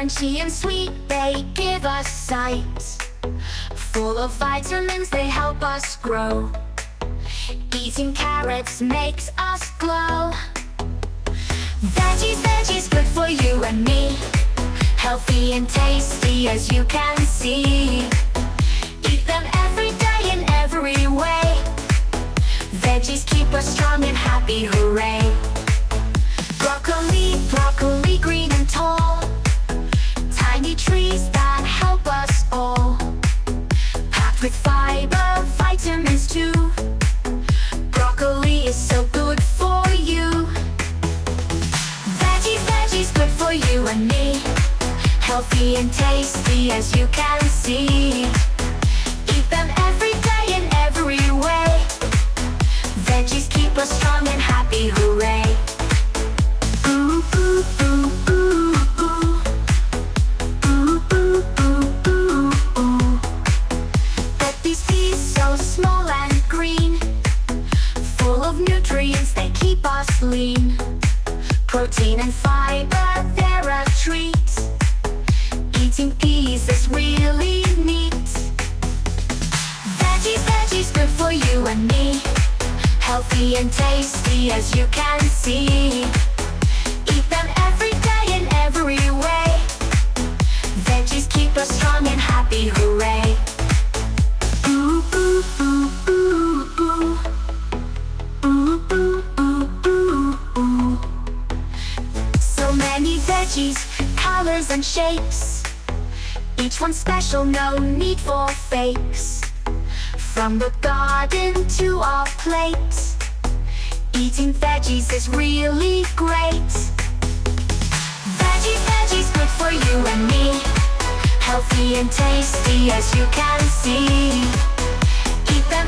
crunchy and sweet, they give us sight. Full of vitamins, they help us grow. Eating carrots makes us glow. Veggies, veggies, good for you and me. Healthy and tasty as you can see. Eat them every day in every way. Veggies keep us strong and happy, hooray. Broccoli, broccoli, green and tall. Tiny trees that help us all. Packed with fiber, vitamins too. Broccoli is so good for you. Veggies, veggies, good for you and me. Healthy and tasty as you can see. Eat them every day in every way. Veggies keep us strong and happy, hooray. Ooh, ooh, ooh, ooh, ooh. Ooh, ooh, ooh, ooh, ooh. But these peas so small and green, full of nutrients, they keep us lean. Protein and fiber, they're a treat. Eating peas is really neat. Veggies, veggies, good for you and me. Healthy and tasty as you can see. Eat them every day in every way. Veggies keep us strong and happy, hooray. Ooh, ooh, ooh, ooh, ooh. Ooh, ooh, ooh, ooh, ooh. So many veggies, colors and shapes. Each one special, no need for fakes. From the garden to our plate, eating veggies is really great. Veggies, veggies, good for you and me. Healthy and tasty as you can see. Eat them